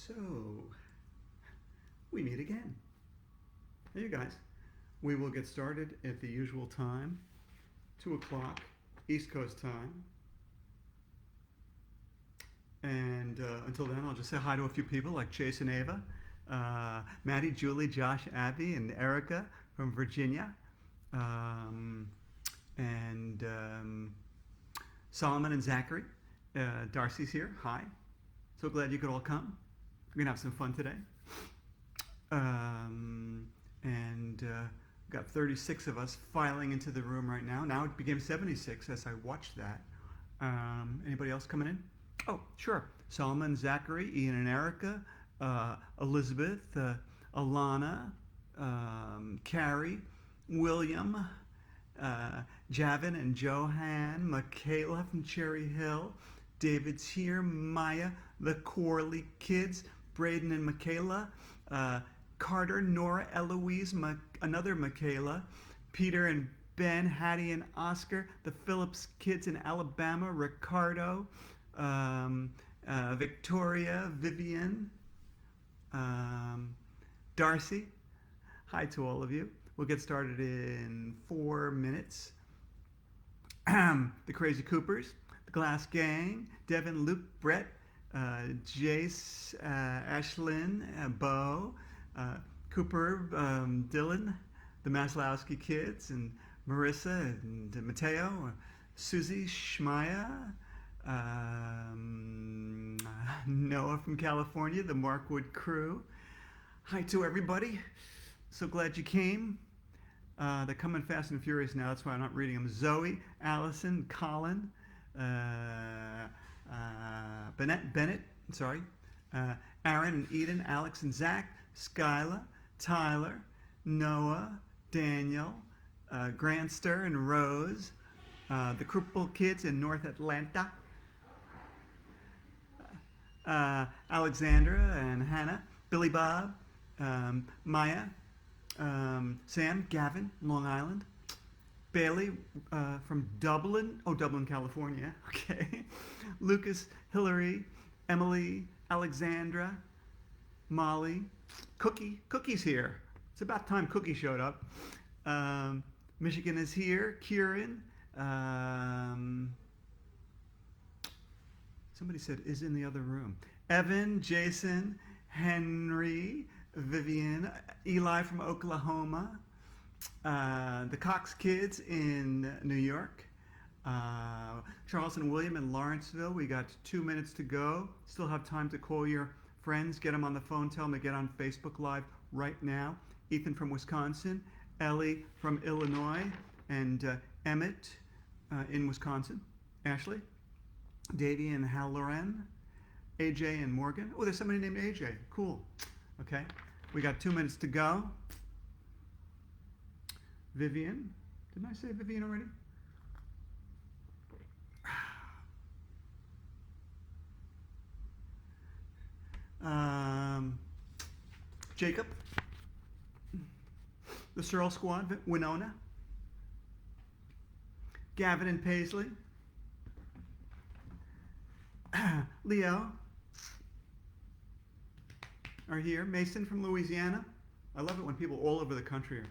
So, we meet again. Hey, you guys. We will get started at the usual time, 2 o'clock East Coast time. And until then, I'll just say hi to a few people like Chase and Ava, Maddie, Julie, Josh, Abby, and Erica from Virginia, and Solomon and Zachary. Darcy's here. Hi. So glad you could all come. We're going to have some fun today. Got 36 of us filing into the room right now. Now it became 76 as I watched that. Anybody else coming in? Oh, sure. Solomon, Zachary, Ian and Erica, Elizabeth, Alana, Carrie, William, Javin and Johan, Michaela from Cherry Hill, David's here, Maya, the Corley kids, Braden and Michaela, Carter, Nora, Eloise, another Michaela, Peter and Ben, Hattie and Oscar, the Phillips kids in Alabama, Ricardo, Victoria, Vivian, Darcy. Hi to all of you. We'll get started in 4 minutes. The Crazy Coopers, the Glass Gang, Devin, Luke, Brett, Jace, Ashlyn, Bo, Cooper, Dylan, the Maslowski kids, and Marissa and Mateo, Susie, Shmaya, Noah from California, the Markwood crew. Hi to everybody. So glad you came. They're coming fast and furious now. That's why I'm not reading them. Zoe, Allison, Colin, Bennett, sorry, Aaron and Eden, Alex and Zach, Skyla, Tyler, Noah, Daniel, Grantster and Rose, the Cripple kids in North Atlanta, Alexandra and Hannah, Billy Bob, Maya, Sam, Gavin, Long Island, Bailey from Dublin, Dublin, California, okay, Lucas, Hillary, Emily, Alexandra, Molly, Cookie's here. It's about time Cookie showed up. Michigan is here, Kieran, somebody said is in the other room, Evan, Jason, Henry, Vivian, Eli from Oklahoma, the Cox kids in New York, Charles and William in Lawrenceville. We got 2 minutes to go. Still have time to call your friends, get them on the phone, tell them to get on Facebook Live right now. Ethan from Wisconsin, Ellie from Illinois, and Emmett in Wisconsin, Ashley, Davey and Hal Loren, AJ and Morgan. Oh, there's somebody named AJ. Cool. Okay. We got 2 minutes to go. Vivian. Didn't I say Vivian already? Jacob. The Searle Squad. Winona. Gavin and Paisley. Leo are here. Mason from Louisiana. I love it when people all over the country are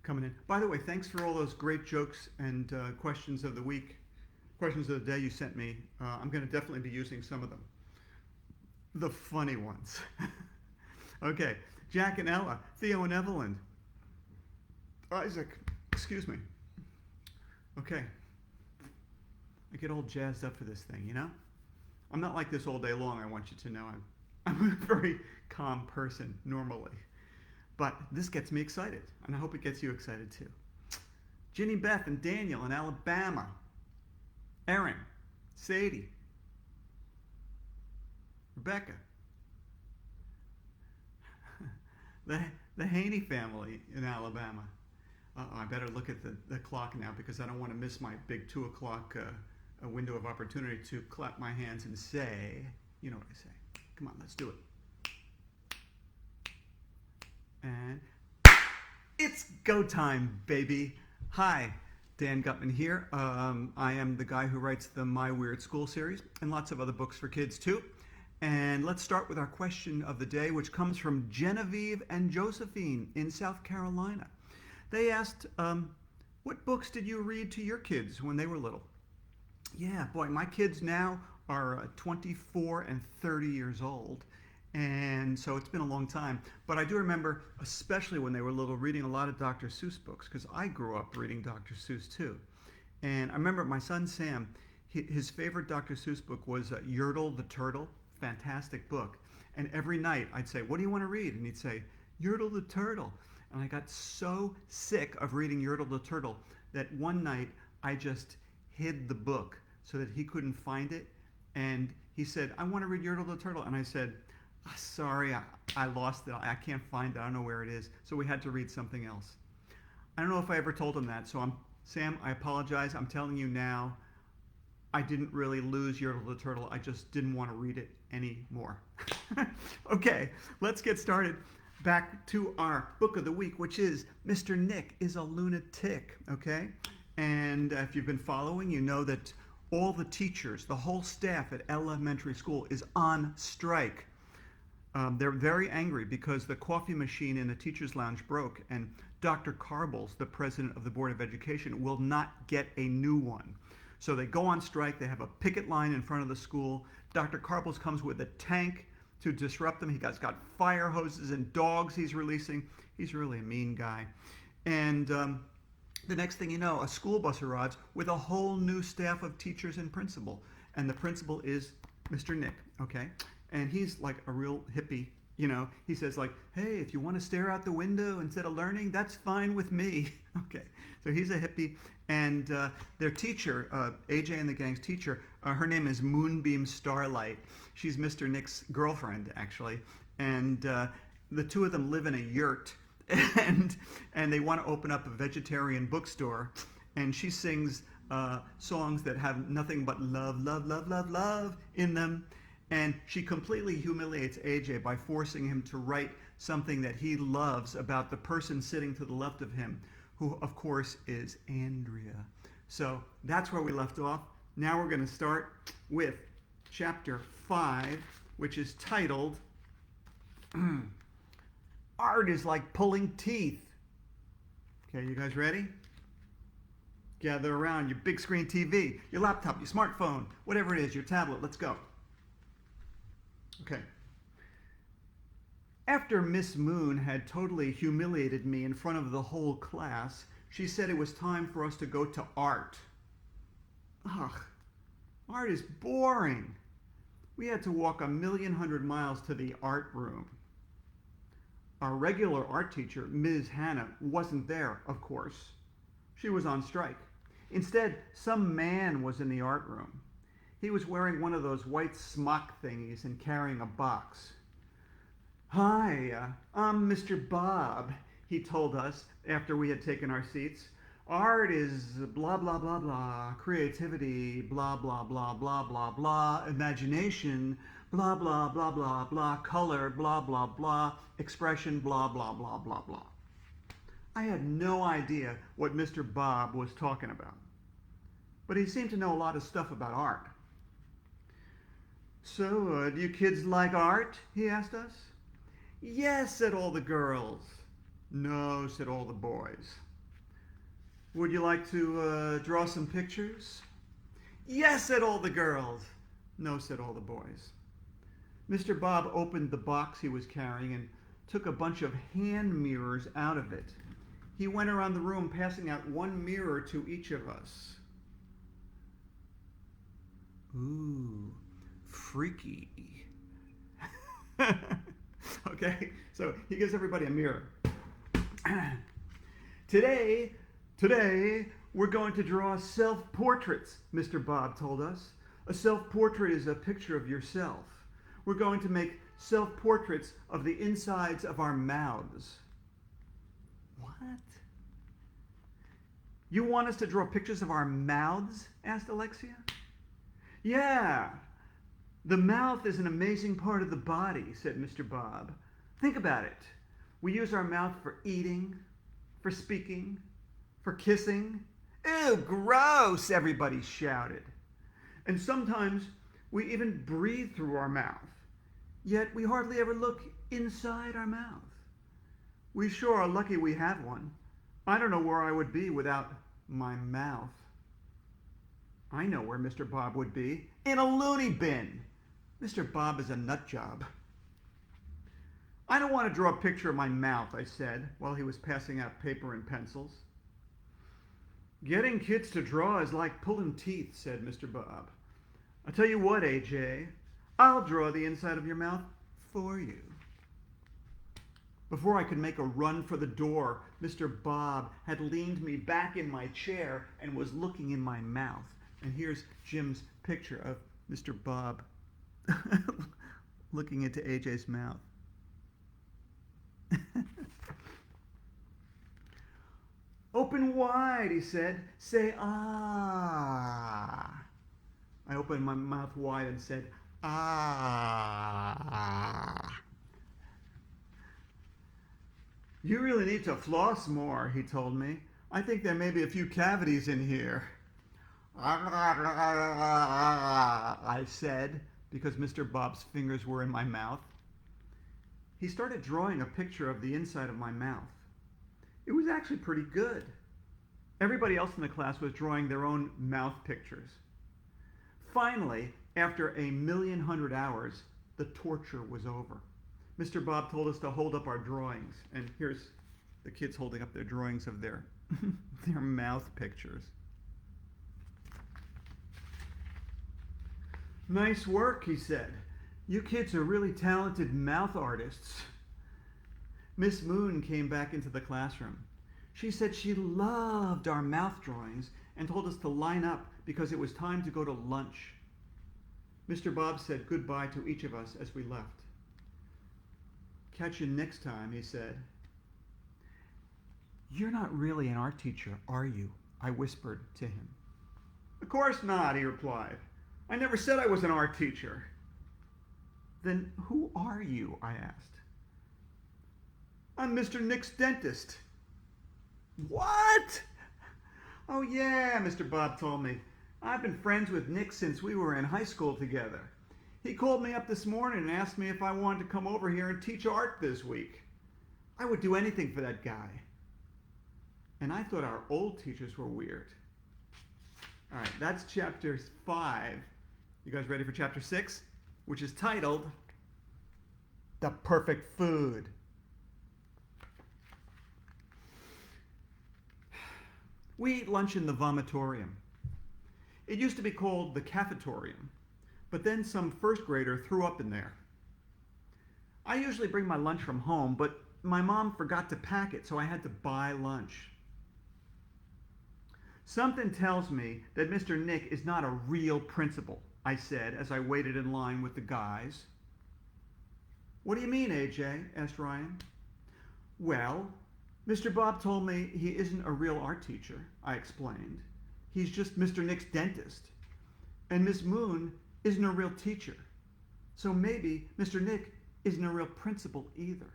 coming in. By the way, thanks for all those great jokes and questions of the week, questions of the day you sent me. I'm going to definitely be using some of them. The funny ones. Okay. Jack and Ella. Theo and Evelyn. Isaac. Excuse me. Okay. I get all jazzed up for this thing, you know? I'm not like this all day long, I want you to know. I'm a very calm person normally. But this gets me excited, and I hope it gets you excited too. Ginny, Beth, and Daniel in Alabama. Erin, Sadie, Rebecca. The Haney family in Alabama. I better look at the clock now because I don't want to miss my big 2 o'clock window of opportunity to clap my hands and say, you know what I say. Come on, let's do it. And it's go time, baby. Hi, Dan Gutman here. I am the guy who writes the My Weird School series and lots of other books for kids too. And let's start with our question of the day, which comes from Genevieve and Josephine in South Carolina. They asked, what books did you read to your kids when they were little? Yeah, boy, my kids now are 24 and 30 years old. And so it's been a long time. But I do remember, especially when they were little, reading a lot of Dr. Seuss books, because I grew up reading Dr. Seuss too. And I remember my son Sam, his favorite Dr. Seuss book was Yertle the Turtle. Fantastic book. And every night I'd say, what do you want to read? And he'd say, Yertle the Turtle. And I got so sick of reading Yertle the Turtle that one night I just hid the book so that he couldn't find it. And he said, I want to read Yertle the Turtle. And I said, sorry, I lost it. I can't find it. I don't know where it is. So we had to read something else. I don't know if I ever told him that. So Sam, I apologize. I'm telling you now, I didn't really lose Yertle the Turtle. I just didn't want to read it anymore. Okay, let's get started. Back to our book of the week, which is Mr. Nick is a Lunatic, okay? And if you've been following, you know that all the teachers, the whole staff at elementary school is on strike. They're very angry because the coffee machine in the teacher's lounge broke, and Dr. Carbles, the president of the Board of Education, will not get a new one. So they go on strike. They have a picket line in front of the school. Dr. Carbles comes with a tank to disrupt them. He's got fire hoses and dogs he's releasing. He's really a mean guy. And the next thing you know, a school bus arrives with a whole new staff of teachers and principal. And the principal is Mr. Nick, okay? And he's like a real hippie, you know. He says like, hey, if you want to stare out the window instead of learning, that's fine with me. Okay, so he's a hippie. And their teacher, AJ and the gang's teacher, her name is Moonbeam Starlight. She's Mr. Nick's girlfriend, actually. And the two of them live in a yurt. And they want to open up a vegetarian bookstore. And she sings songs that have nothing but love, love, love, love, love in them. And she completely humiliates AJ by forcing him to write something that he loves about the person sitting to the left of him, who, of course, is Andrea. So that's where we left off. Now we're going to start with chapter 5, which is titled, Art is Like Pulling Teeth. Okay, you guys ready? Gather around your big screen TV, your laptop, your smartphone, whatever it is, your tablet. Let's go. Okay. After Miss Moon had totally humiliated me in front of the whole class, she said it was time for us to go to art. Ugh, art is boring. We had to walk 1,100,000 miles to the art room. Our regular art teacher, Ms. Hannah, wasn't there, of course. She was on strike. Instead, some man was in the art room. He was wearing one of those white smock thingies and carrying a box. Hi, I'm Mr. Bob, he told us after we had taken our seats. Art is blah, blah, blah, blah. Creativity, blah, blah, blah, blah, blah, blah. Imagination, blah, blah, blah, blah, blah. Color, blah, blah, blah. Expression, blah, blah, blah, blah, blah. I had no idea what Mr. Bob was talking about. But he seemed to know a lot of stuff about art. So, do you kids like art? He asked us. Yes, said all the girls. No, said all the boys. Would you like to draw some pictures? Yes, said all the girls. No, said all the boys. Mr. Bob opened the box he was carrying and took a bunch of hand mirrors out of it. He went around the room passing out one mirror to each of us. Ooh, freaky. Okay, so he gives everybody a mirror. Today, we're going to draw self-portraits, Mr. Bob told us. A self-portrait is a picture of yourself. We're going to make self-portraits of the insides of our mouths. What? You want us to draw pictures of our mouths? Asked Alexia. Yeah. The mouth is an amazing part of the body, said Mr. Bob. Think about it. We use our mouth for eating, for speaking, for kissing. Ew, gross, everybody shouted. And sometimes we even breathe through our mouth. Yet we hardly ever look inside our mouth. We sure are lucky we have one. I don't know where I would be without my mouth. I know where Mr. Bob would be. In a loony bin. Mr. Bob is a nut job. I don't want to draw a picture of my mouth, I said, while he was passing out paper and pencils. Getting kids to draw is like pulling teeth, said Mr. Bob. I'll tell you what, AJ, I'll draw the inside of your mouth for you. Before I could make a run for the door, Mr. Bob had leaned me back in my chair and was looking in my mouth. And here's Jim's picture of Mr. Bob looking into AJ's mouth. Open wide, he said. Say, ah. I opened my mouth wide and said, ah. You really need to floss more, he told me. I think there may be a few cavities in here. I said, because Mr. Bob's fingers were in my mouth. He started drawing a picture of the inside of my mouth. It was actually pretty good. Everybody else in the class was drawing their own mouth pictures. Finally, after 1,100,000 hours, the torture was over. Mr. Bob told us to hold up our drawings, and here's the kids holding up their drawings of their mouth pictures. Nice work, he said. You kids are really talented mouth artists. Miss Moon came back into the classroom. She said she loved our mouth drawings and told us to line up because it was time to go to lunch. Mr. Bob said goodbye to each of us as we left. Catch you next time, he said. You're not really an art teacher, are you? I whispered to him. Of course not, he replied. I never said I was an art teacher. Then who are you? I asked. I'm Mr. Nick's dentist. What? Oh yeah, Mr. Bob told me. I've been friends with Nick since we were in high school together. He called me up this morning and asked me if I wanted to come over here and teach art this week. I would do anything for that guy. And I thought our old teachers were weird. All right, that's chapter 5. You guys ready for chapter 6? Which is titled, The Perfect Food. We eat lunch in the vomitorium. It used to be called the cafetorium, but then some first grader threw up in there. I usually bring my lunch from home, but my mom forgot to pack it, so I had to buy lunch. Something tells me that Mr. Nick is not a real principal, I said as I waited in line with the guys. What do you mean, AJ? Asked Ryan. Well, Mr. Bob told me he isn't a real art teacher, I explained. He's just Mr. Nick's dentist. And Miss Moon isn't a real teacher. So maybe Mr. Nick isn't a real principal either.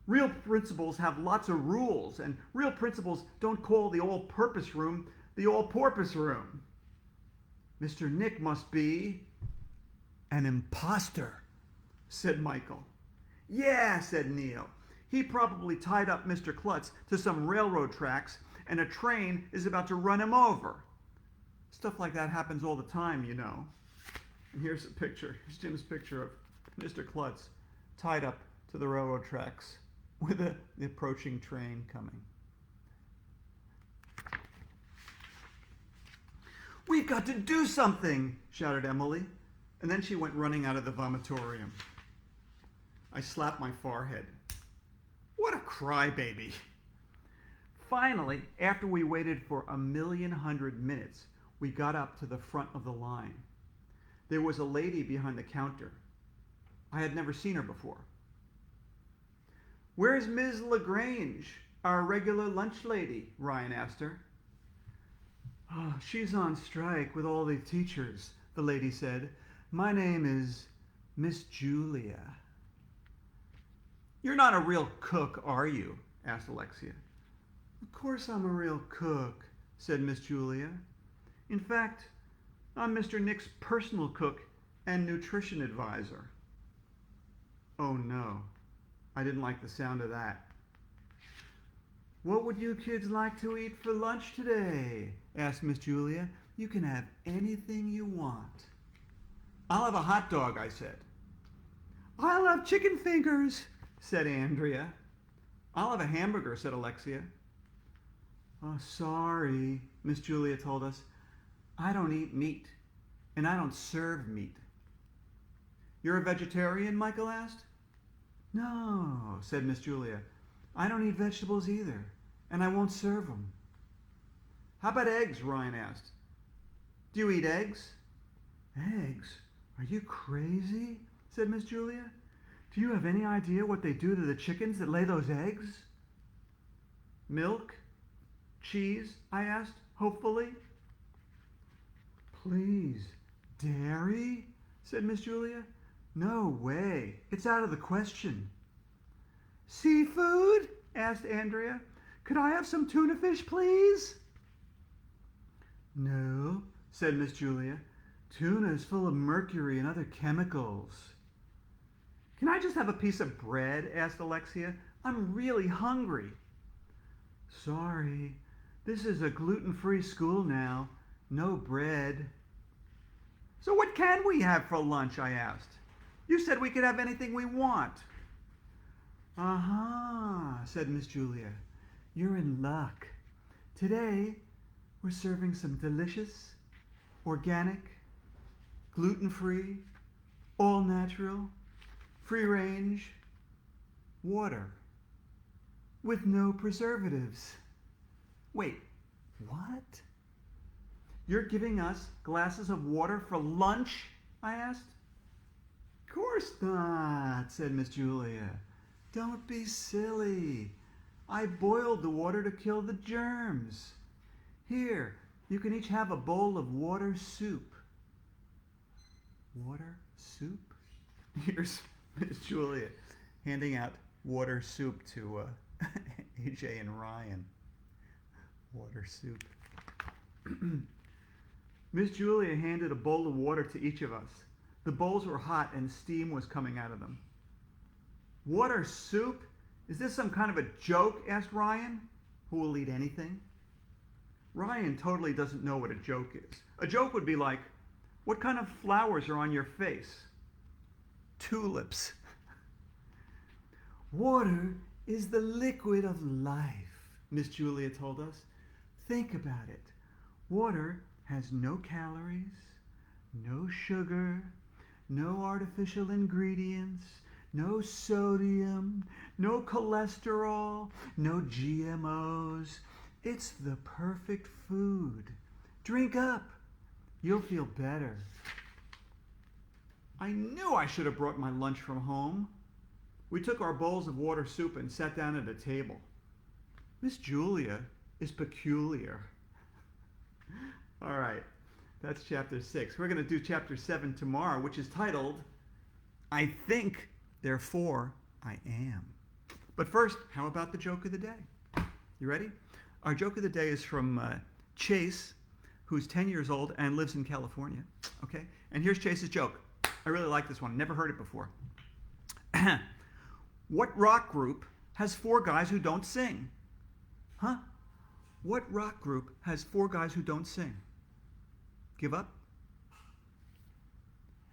Real principals have lots of rules, and real principals don't call the all-purpose room the all-porpoise room. Mr. Nick must be an imposter, said Michael. Yeah, said Neil. He probably tied up Mr. Klutz to some railroad tracks, and a train is about to run him over. Stuff like that happens all the time, you know. And here's a picture. Here's Jim's picture of Mr. Klutz tied up to the railroad tracks with the approaching train coming. We've got to do something, shouted Emily, and then she went running out of the vomitorium. I slapped my forehead. What a crybaby. Finally, after we waited for 1,100,000 minutes, we got up to the front of the line. There was a lady behind the counter. I had never seen her before. Where's Ms. LaGrange, our regular lunch lady? Ryan asked her. Oh, she's on strike with all the teachers, the lady said. My name is Miss Julia. You're not a real cook, are you? Asked Alexia. Of course I'm a real cook, said Miss Julia. In fact, I'm Mr. Nick's personal cook and nutrition advisor. Oh no, I didn't like the sound of that. What would you kids like to eat for lunch today? Asked Miss Julia. You can have anything you want. I'll have a hot dog, I said. I'll have chicken fingers, said Andrea. I'll have a hamburger, said Alexia. Oh, sorry, Miss Julia told us. I don't eat meat, and I don't serve meat. You're a vegetarian, Michael asked. No, said Miss Julia. I don't eat vegetables either, and I won't serve them. How about eggs, Ryan asked. Do you eat eggs? Eggs? Are you crazy? Said Miss Julia. Do you have any idea what they do to the chickens that lay those eggs? Milk? Cheese? I asked, hopefully. Please, dairy? Said Miss Julia. No way. It's out of the question. Seafood? Asked Andrea. Could I have some tuna fish, please? No, said Miss Julia. Tuna is full of mercury and other chemicals. Can I just have a piece of bread? Asked Alexia. I'm really hungry. Sorry, this is a gluten-free school now. No bread. So what can we have for lunch? I asked. You said we could have anything we want. Uh-huh, said Miss Julia. You're in luck. Today, we're serving some delicious, organic, gluten-free, all-natural, free-range water with no preservatives. Wait, what? You're giving us glasses of water for lunch? I asked. Of course not, said Miss Julia. Don't be silly. I boiled the water to kill the germs. Here, you can each have a bowl of water soup. Water soup? Here's Miss Julia handing out water soup to AJ and Ryan. Water soup. Miss Julia handed a bowl of water to each of us. The bowls were hot and steam was coming out of them. Water soup? Is this some kind of a joke? Asked Ryan, who will eat anything. Ryan totally doesn't know what a joke is. A joke would be like, what kind of flowers are on your face? Tulips. Water is the liquid of life, Miss Julia told us. Think about it. Water has no calories, no sugar, no artificial ingredients, no sodium, no cholesterol, no GMOs. It's the perfect food. Drink up. You'll feel better. I knew I should have brought my lunch from home. We took our bowls of water soup and sat down at a table. Miss Julia is peculiar. All right, that's chapter 6. We're going to do chapter 7 tomorrow, which is titled, I Think, Therefore I Am. But first, how about the joke of the day? You ready? Our joke of the day is from Chase, who's 10 years old and lives in California. Okay, and here's Chase's joke. I really like this one. Never heard it before. What rock group has 4 guys who don't sing? Huh? What rock group has 4 guys who don't sing? Give up?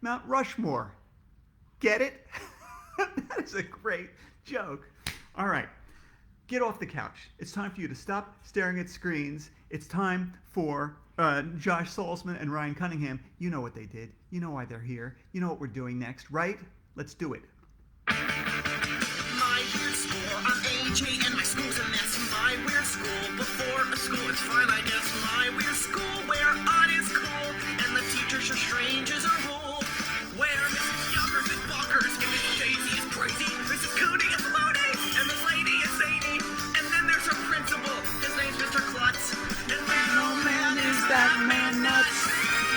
Mount Rushmore. Get it? That is a great joke. All right. Get off the couch. It's time for you to stop staring at screens. It's time for Josh Salzman and Ryan Cunningham. You know what they did. You know why they're here. You know what we're doing next, right? Let's do it. My weird school, I'm AJ and my school's a mess. My weird school, before a school, it's fine, I guess. My weird school, where odd is cool, and the teachers are strange as a rule. Where Mrs. Yuckers is bonkers, and Mrs. Daisy is crazy, Mrs. Cooney is loony, and this lady is zany. And then there's her principal, his name's Mr. Klutz. And man, oh man, is that man nuts.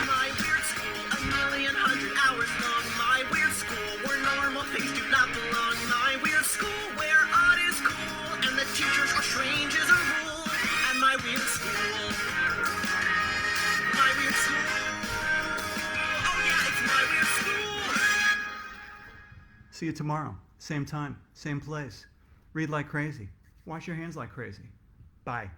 My weird school, a million hundred hours long. My weird school, where normal things do not belong. My weird school, where odd is cool, and the teachers are strange as a rule. And my weird school. See you tomorrow. Same time, same place. Read like crazy. Wash your hands like crazy. Bye.